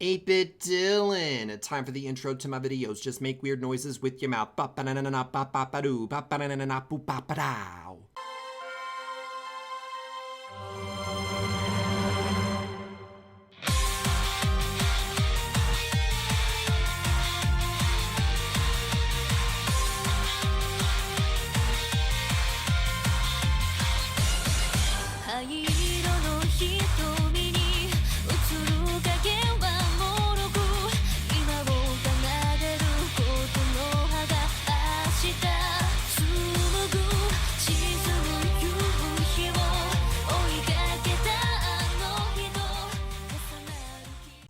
8-Bit Dylan. Time for the intro to my videos. Just make weird noises with your mouth.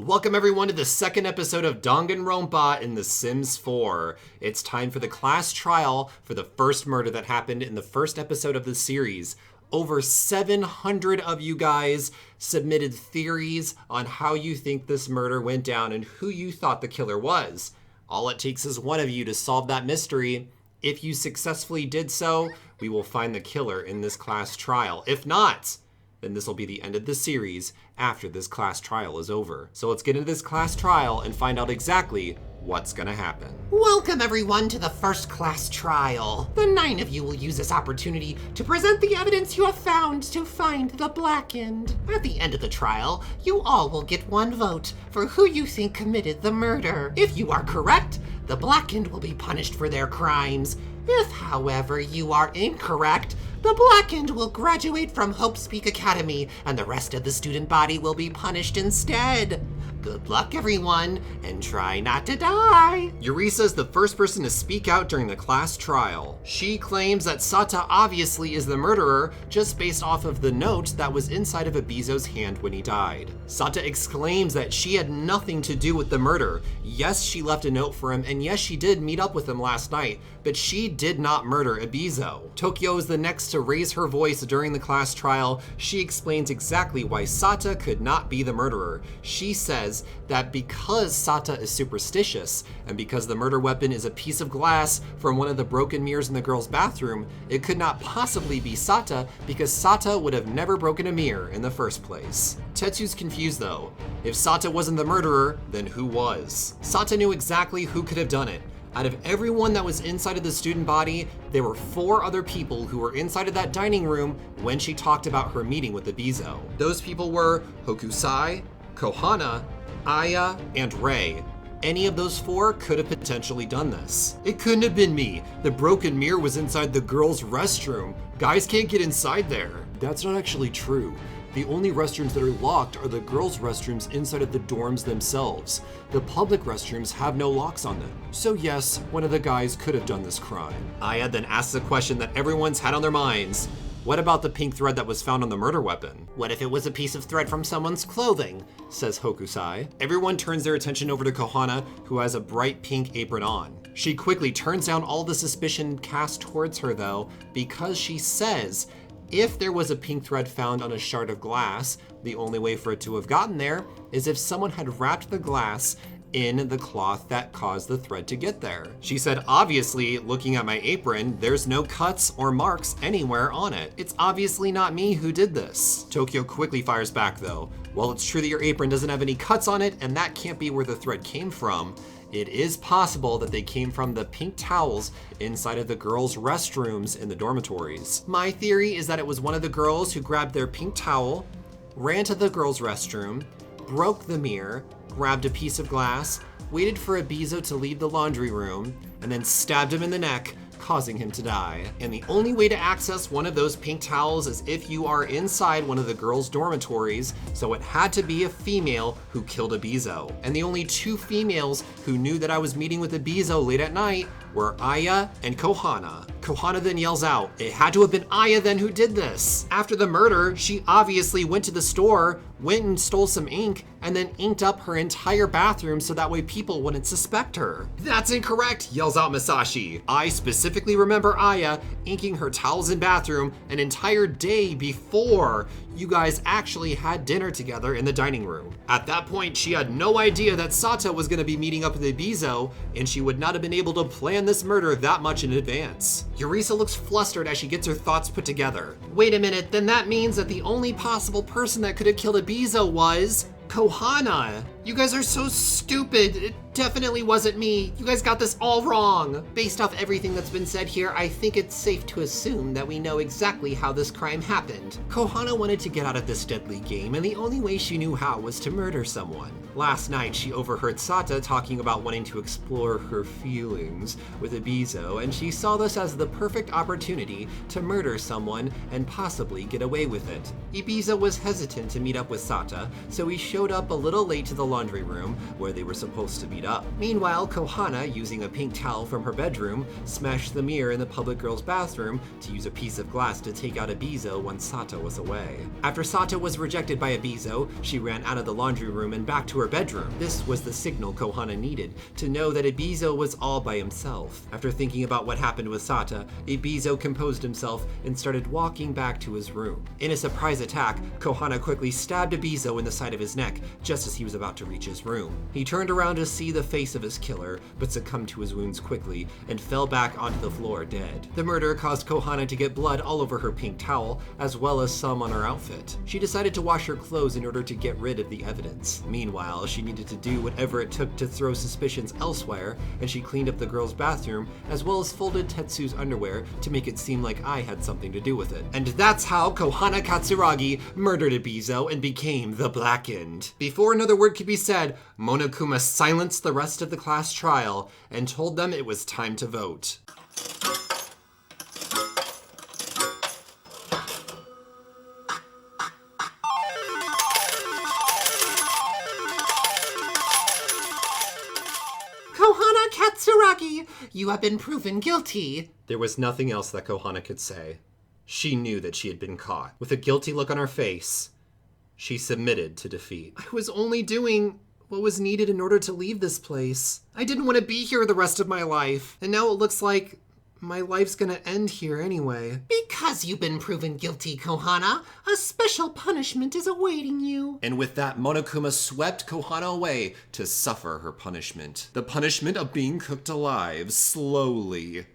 Welcome everyone to the second episode of Danganronpa in The Sims 4. It's time for the class trial for the first murder that happened in the first episode of the series. Over 700 of you guys submitted theories on how you think this murder went down and who you thought the killer was. All it takes is one of you to solve that mystery. If you successfully did so, we will find the killer in this class trial. If not, then this will be the end of the series after this class trial is over. So let's get into this class trial and find out exactly what's gonna happen. Welcome everyone to the first class trial. The 9 of you will use this opportunity to present the evidence you have found to find the blackened. At the end of the trial, you all will get 1 vote for who you think committed the murder. If you are correct, the blackened will be punished for their crimes. If, however, you are incorrect, the blackened will graduate from Hope's Peak Academy, and the rest of the student body will be punished instead. Good luck, everyone, and try not to die. Yurisa is the first person to speak out during the class trial. She claims that Sata obviously is the murderer just based off of the note that was inside of Ebizo's hand when he died. Sata exclaims that she had nothing to do with the murder. Yes, she left a note for him, and yes, she did meet up with him last night, but she did not murder Ebizo. Tokyo is the next to raise her voice during the class trial. She explains exactly why Sata could not be the murderer. She says that because Sata is superstitious, and because the murder weapon is a piece of glass from one of the broken mirrors in the girl's bathroom, it could not possibly be Sata because Sata would have never broken a mirror in the first place. Tetsu's confused though. If Sata wasn't the murderer, then who was? Sata knew exactly who could have done it. Out of everyone that was inside of the student body, there were 4 other people who were inside of that dining room when she talked about her meeting with Ebizo. Those people were Hokusai, Kohana, Aya, and Rei. Any of those 4 could have potentially done this. It couldn't have been me. The broken mirror was inside the girls' restroom. Guys can't get inside there. That's not actually true. The only restrooms that are locked are the girls' restrooms inside of the dorms themselves. The public restrooms have no locks on them. So yes, one of the guys could have done this crime. Aya then asks a question that everyone's had on their minds. What about the pink thread that was found on the murder weapon? What if it was a piece of thread from someone's clothing? Says Hokusai. Everyone turns their attention over to Kohana, who has a bright pink apron on. She quickly turns down all the suspicion cast towards her though, because she says, if there was a pink thread found on a shard of glass, the only way for it to have gotten there is if someone had wrapped the glass in the cloth that caused the thread to get there. She said, obviously, looking at my apron, there's no cuts or marks anywhere on it. It's obviously not me who did this. Tokyo quickly fires back though. Well, it's true that your apron doesn't have any cuts on it, and that can't be where the thread came from. It is possible that they came from the pink towels inside of the girls' restrooms in the dormitories. My theory is that it was one of the girls who grabbed their pink towel, ran to the girls' restroom, broke the mirror, grabbed a piece of glass, waited for Ebizo to leave the laundry room, and then stabbed him in the neck, causing him to die. And the only way to access one of those pink towels is if you are inside one of the girls' dormitories, so it had to be a female who killed Ebizo. And the only 2 females who knew that I was meeting with Ebizo late at night were Aya and Kohana. Kohana then yells out, it had to have been Aya then who did this. After the murder, she obviously went to the store, went and stole some ink, and then inked up her entire bathroom so that way people wouldn't suspect her. That's incorrect, yells out Masashi. I specifically remember Aya inking her towels and bathroom an entire day before you guys actually had dinner together in the dining room. At that point, she had no idea that Sata was gonna be meeting up with Ebizo, and she would not have been able to plan this murder that much in advance. Yurisa looks flustered as she gets her thoughts put together. Wait a minute, then that means that the only possible person that could have killed Ebizo was Kohana. You guys are so stupid. It definitely wasn't me. You guys got this all wrong. Based off everything that's been said here, I think it's safe to assume that we know exactly how this crime happened. Kohana wanted to get out of this deadly game, and the only way she knew how was to murder someone. Last night, she overheard Sata talking about wanting to explore her feelings with Ibizo, and she saw this as the perfect opportunity to murder someone and possibly get away with it. Ibizo was hesitant to meet up with Sata, so he showed up a little late to the laundry room where they were supposed to meet up. Meanwhile, Kohana, using a pink towel from her bedroom, smashed the mirror in the public girls' bathroom to use a piece of glass to take out Ibizo when Sata was away. After Sata was rejected by Ibizo, she ran out of the laundry room and back to her bedroom. This was the signal Kohana needed to know that Ibizo was all by himself. After thinking about what happened with Sata, Ibizo composed himself and started walking back to his room. In a surprise attack, Kohana quickly stabbed Ibizo in the side of his neck just as he was about to reach his room. He turned around to see the face of his killer, but succumbed to his wounds quickly and fell back onto the floor dead. The murder caused Kohana to get blood all over her pink towel, as well as some on her outfit. She decided to wash her clothes in order to get rid of the evidence. Meanwhile, she needed to do whatever it took to throw suspicions elsewhere, and she cleaned up the girls' bathroom, as well as folded Tetsu's underwear to make it seem like I had something to do with it. And that's how Kohana Katsuragi murdered Ibizo and became the Blackened. Before another word could be said, Monokuma silenced the rest of the class trial and told them it was time to vote. Kohana Katsuragi, you have been proven guilty. There was nothing else that Kohana could say. She knew that she had been caught. With a guilty look on her face, she submitted to defeat. I was only doing what was needed in order to leave this place. I didn't want to be here the rest of my life, and now it looks like my life's gonna end here anyway. Because you've been proven guilty, Kohana, a special punishment is awaiting you. And with that, Monokuma swept Kohana away to suffer her punishment. The punishment of being cooked alive, slowly.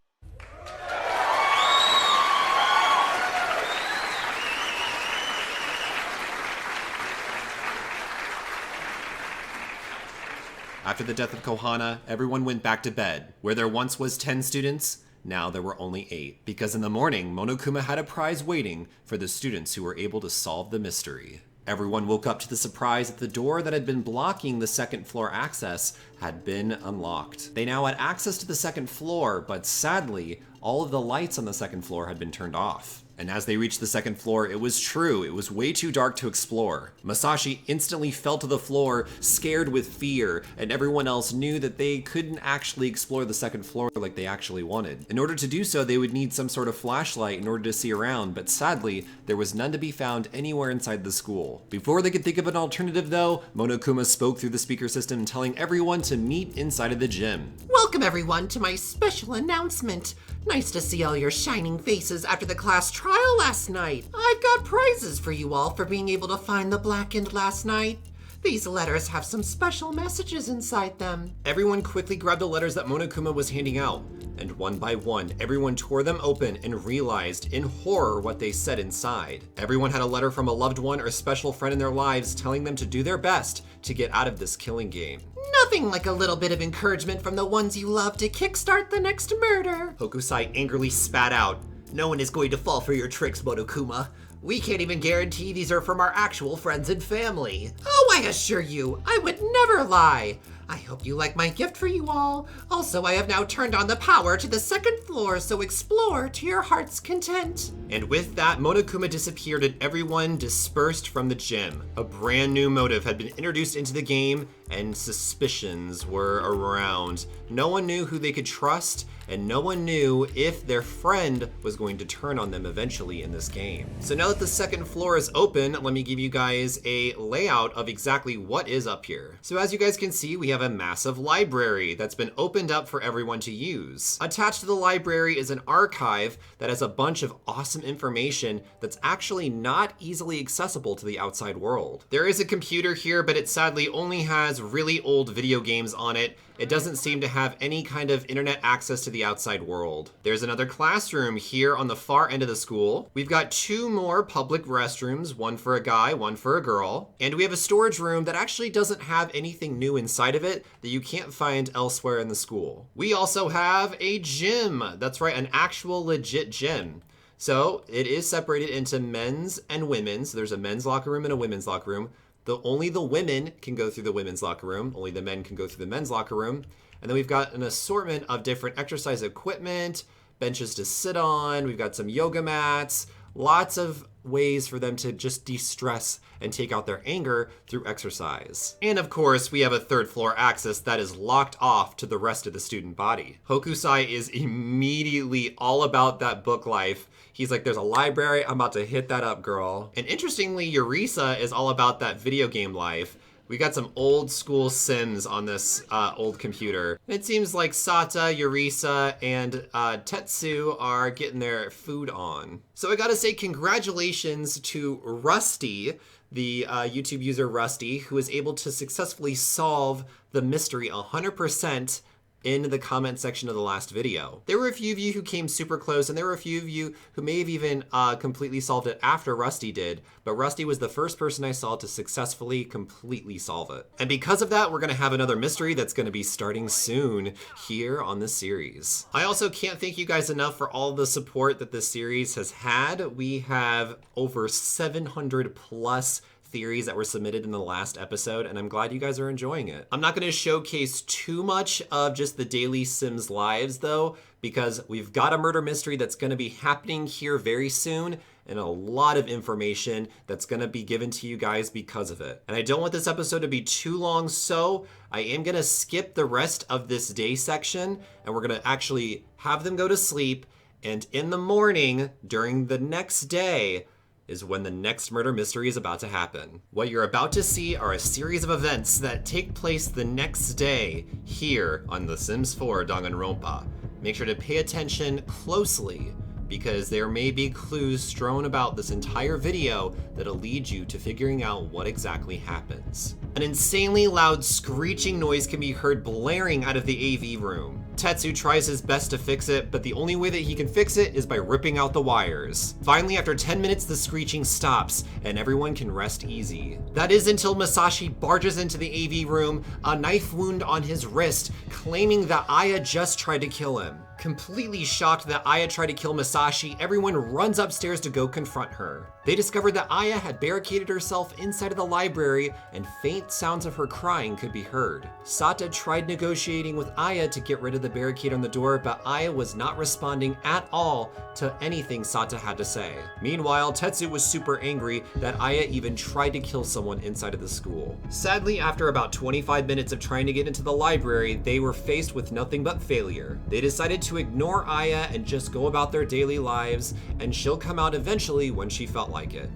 After the death of Kohana, everyone went back to bed. Where there once was 10 students, now there were only 8. Because in the morning, Monokuma had a prize waiting for the students who were able to solve the mystery. Everyone woke up to the surprise that the door that had been blocking the second floor access had been unlocked. They now had access to the second floor, but sadly, all of the lights on the second floor had been turned off. And as they reached the second floor, it was true. It was way too dark to explore. Masashi instantly fell to the floor, scared with fear, and everyone else knew that they couldn't actually explore the second floor like they actually wanted. In order to do so, they would need some sort of flashlight in order to see around, but sadly, there was none to be found anywhere inside the school. Before they could think of an alternative though, Monokuma spoke through the speaker system telling everyone to meet inside of the gym. Welcome everyone to my special announcement. Nice to see all your shining faces after the class trial last night. I've got prizes for you all for being able to find the Blackened last night. These letters have some special messages inside them. Everyone quickly grabbed the letters that Monokuma was handing out, and one by one, everyone tore them open and realized in horror what they said inside. Everyone had a letter from a loved one or special friend in their lives telling them to do their best to get out of this killing game. Nothing like a little bit of encouragement from the ones you love to kickstart the next murder. Hokusai angrily spat out. No one is going to fall for your tricks, Monokuma. We can't even guarantee these are from our actual friends and family. Oh, I assure you, I would never lie. I hope you like my gift for you all. Also, I have now turned on the power to the second floor, so explore to your heart's content. And with that, Monokuma disappeared and everyone dispersed from the gym. A brand new motive had been introduced into the game, and suspicions were around. No one knew who they could trust, and no one knew if their friend was going to turn on them eventually in this game. So now that the second floor is open, let me give you guys a layout of exactly what is up here. So as you guys can see, we have a massive library that's been opened up for everyone to use. Attached to the library is an archive that has a bunch of awesome information that's actually not easily accessible to the outside world. There is a computer here, but it sadly only has really old video games on it. It doesn't seem to have any kind of internet access to the outside world. There's another classroom here on the far end of the school. We've got 2 more public restrooms, one for a guy, one for a girl. And we have a storage room that actually doesn't have anything new inside of it that you can't find elsewhere in the school. We also have a gym. That's right, an actual legit gym. So it is separated into men's and women's. There's a men's locker room and a women's locker room. Only the women can go through the women's locker room. Only the men can go through the men's locker room. And then we've got an assortment of different exercise equipment, benches to sit on. We've got some yoga mats, lots of ways for them to just de-stress and take out their anger through exercise. And of course, we have a 3rd floor access that is locked off to the rest of the student body. Hokusai is immediately all about that book life. He's like, there's a library, I'm about to hit that up, girl. And interestingly, Yurisa is all about that video game life. We got some old school Sims on this old computer. It seems like Sata, Yurisa, and Tetsu are getting their food on. So I gotta say congratulations to Rusty, the YouTube user Rusty, who was able to successfully solve the mystery 100% in the comment section of the last video. There were a few of you who came super close, and there were a few of you who may have even completely solved it after Rusty did, but Rusty was the first person I saw to successfully completely solve it. And because of that, we're gonna have another mystery that's gonna be starting soon here on the series. I also can't thank you guys enough for all the support that this series has had. We have over 700 plus theories that were submitted in the last episode, and I'm glad you guys are enjoying it. I'm not going to showcase too much of just the daily Sims lives though, because we've got a murder mystery that's going to be happening here very soon, and a lot of information that's going to be given to you guys because of it. And I don't want this episode to be too long, so I am going to skip the rest of this day section, and we're going to actually have them go to sleep, and in the morning, during the next day, is when the next murder mystery is about to happen. What you're about to see are a series of events that take place the next day here on The Sims 4 Danganronpa. Make sure to pay attention closely because there may be clues strewn about this entire video that'll lead you to figuring out what exactly happens. An insanely loud screeching noise can be heard blaring out of the AV room. Tetsu tries his best to fix it, but the only way that he can fix it is by ripping out the wires. Finally, after 10 minutes, the screeching stops, and everyone can rest easy. That is until Masashi barges into the AV room, a knife wound on his wrist, claiming that Aya just tried to kill him. Completely shocked that Aya tried to kill Masashi, everyone runs upstairs to go confront her. They discovered that Aya had barricaded herself inside of the library, and faint sounds of her crying could be heard. Sata tried negotiating with Aya to get rid of the barricade on the door, but Aya was not responding at all to anything Sata had to say. Meanwhile, Tetsu was super angry that Aya even tried to kill someone inside of the school. Sadly, after about 25 minutes of trying to get into the library, they were faced with nothing but failure. They decided to ignore Aya and just go about their daily lives, and she'll come out eventually when she felt like it.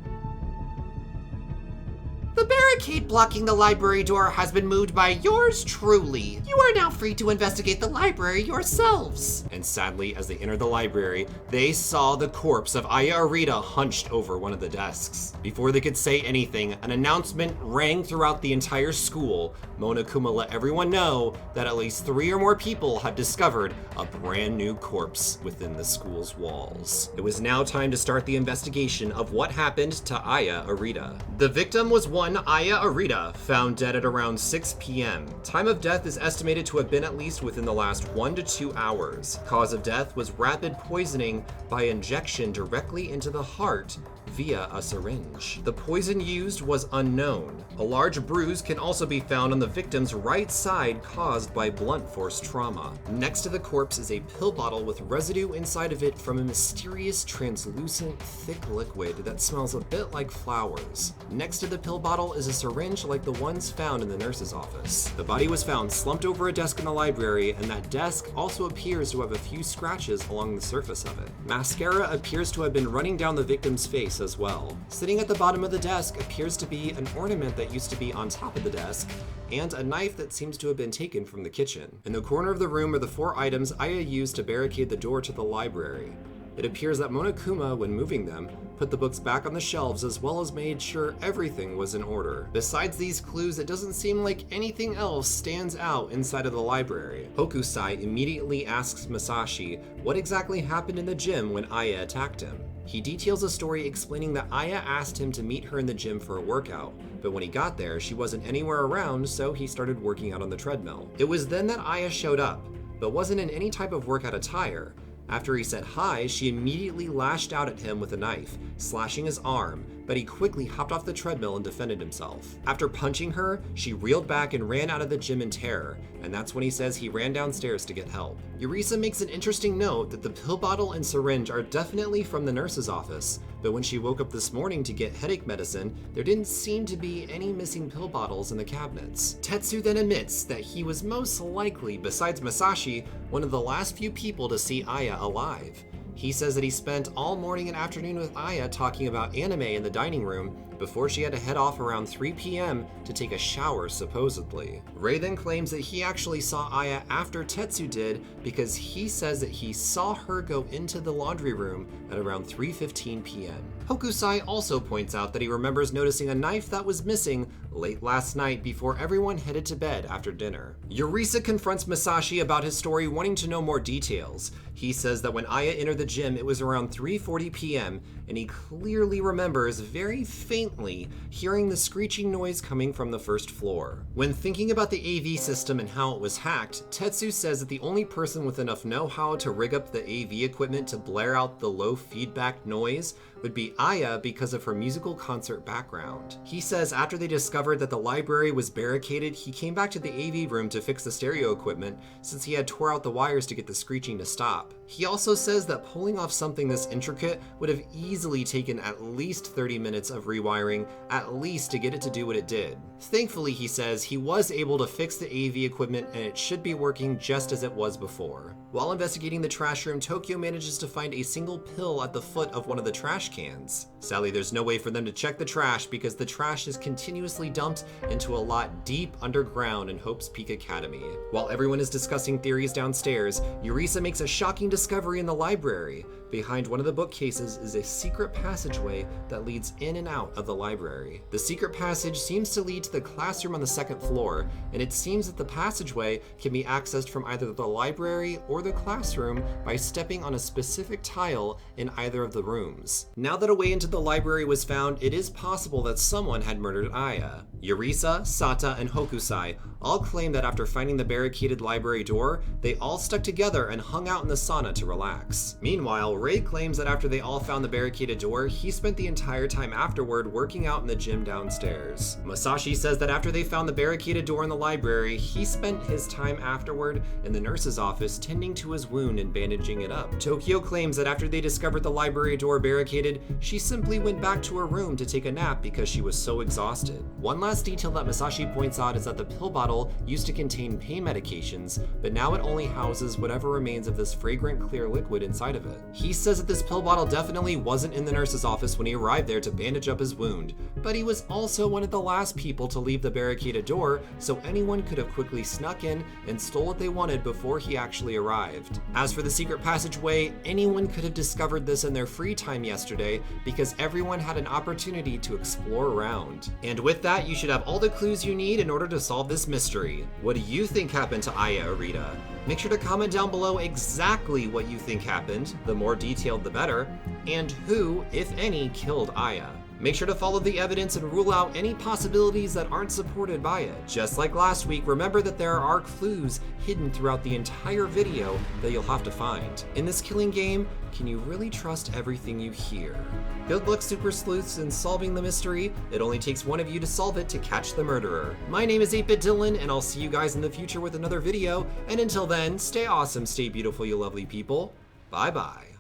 The barricade blocking the library door has been moved by yours truly. You are now free to investigate the library yourselves. And sadly, as they entered the library, they saw the corpse of Aya Arita hunched over one of the desks. Before they could say anything, an announcement rang throughout the entire school. Monokuma let everyone know that at least 3 or more people had discovered a brand new corpse within the school's walls. It was now time to start the investigation of what happened to Aya Arita. The victim was one Aya Arita, found dead at around 6 p.m. Time of death is estimated to have been at least within the last 1 to 2 hours. Cause of death was rapid poisoning by injection directly into the heart via a syringe. The poison used was unknown. A large bruise can also be found on the victim's right side caused by blunt force trauma. Next to the corpse is a pill bottle with residue inside of it from a mysterious translucent thick liquid that smells a bit like flowers. Next to the pill bottle is a syringe like the ones found in the nurse's office. The body was found slumped over a desk in the library, and that desk also appears to have a few scratches along the surface of it. Mascara appears to have been running down the victim's face as well. Sitting at the bottom of the desk appears to be an ornament that used to be on top of the desk, and a knife that seems to have been taken from the kitchen. In the corner of the room are the 4 items Aya used to barricade the door to the library. It appears that Monokuma, when moving them, put the books back on the shelves as well as made sure everything was in order. Besides these clues, it doesn't seem like anything else stands out inside of the library. Hokusai immediately asks Masashi what exactly happened in the gym when Aya attacked him. He details a story explaining that Aya asked him to meet her in the gym for a workout, but when he got there, she wasn't anywhere around, so he started working out on the treadmill. It was then that Aya showed up, but wasn't in any type of workout attire. After he said hi, she immediately lashed out at him with a knife, slashing his arm, but he quickly hopped off the treadmill and defended himself. After punching her, she reeled back and ran out of the gym in terror, and that's when he says he ran downstairs to get help. Yurisa makes an interesting note that the pill bottle and syringe are definitely from the nurse's office, but when she woke up this morning to get headache medicine, there didn't seem to be any missing pill bottles in the cabinets. Tetsu then admits that he was most likely, besides Masashi, one of the last few people to see Aya alive. He says that he spent all morning and afternoon with Aya talking about anime in the dining room before she had to head off around 3 p.m. to take a shower, supposedly. Rei then claims that he actually saw Aya after Tetsu did because he says that he saw her go into the laundry room at around 3:15 p.m. Hokusai also points out that he remembers noticing a knife that was missing late last night before everyone headed to bed after dinner. Yurisa confronts Masashi about his story, wanting to know more details. He says that when Aya entered the gym, it was around 3:40 p.m., and he clearly remembers very faintly hearing the screeching noise coming from the first floor. When thinking about the AV system and how it was hacked, Tetsu says that the only person with enough know-how to rig up the AV equipment to blare out the low feedback noise would be Aya because of her musical concert background. He says after they discovered that the library was barricaded, he came back to the AV room to fix the stereo equipment since he had tore out the wires to get the screeching to stop. He also says that pulling off something this intricate would have easily taken at least 30 minutes of rewiring, at least to get it to do what it did. Thankfully, he says, he was able to fix the AV equipment and it should be working just as it was before. While investigating the trash room, Tokyo manages to find a single pill at the foot of one of the trash cans. Sadly, there's no way for them to check the trash because the trash is continuously dumped into a lot deep underground in Hope's Peak Academy. While everyone is discussing theories downstairs, Yurisa makes a shocking discovery in the library. Behind one of the bookcases is a secret passageway that leads in and out of the library. The secret passage seems to lead to the classroom on the 2nd floor, and it seems that the passageway can be accessed from either the library or the classroom by stepping on a specific tile in either of the rooms. Now that a way into the library was found, it is possible that someone had murdered Aya. Yurisa, Sata, and Hokusai all claim that after finding the barricaded library door, they all stuck together and hung out in the sauna to relax. Meanwhile, Rei claims that after they all found the barricaded door, he spent the entire time afterward working out in the gym downstairs. Masashi says that after they found the barricaded door in the library, he spent his time afterward in the nurse's office tending to his wound and bandaging it up. Tokyo claims that after they discovered the library door barricaded, she simply went back to her room to take a nap because she was so exhausted. One last detail that Masashi points out is that the pill bottle used to contain pain medications, but now it only houses whatever remains of this fragrant clear liquid inside of it. He says that this pill bottle definitely wasn't in the nurse's office when he arrived there to bandage up his wound, but he was also one of the last people to leave the barricaded door, so anyone could have quickly snuck in and stole what they wanted before he actually arrived. As for the secret passageway, anyone could have discovered this in their free time yesterday because everyone had an opportunity to explore around. And with that, you should have all the clues you need in order to solve this mystery. What do you think happened to Aya Arita? Make sure to comment down below exactly what you think happened, the more detailed the better, and who, if any, killed Aya. Make sure to follow the evidence and rule out any possibilities that aren't supported by it. Just like last week, remember that there are clues hidden throughout the entire video that you'll have to find. In this killing game, can you really trust everything you hear? Good luck, Super Sleuths, in solving the mystery. It only takes one of you to solve it to catch the murderer. My name is 8-Bit Dylan, and I'll see you guys in the future with another video. And until then, stay awesome, stay beautiful, you lovely people. Bye-bye.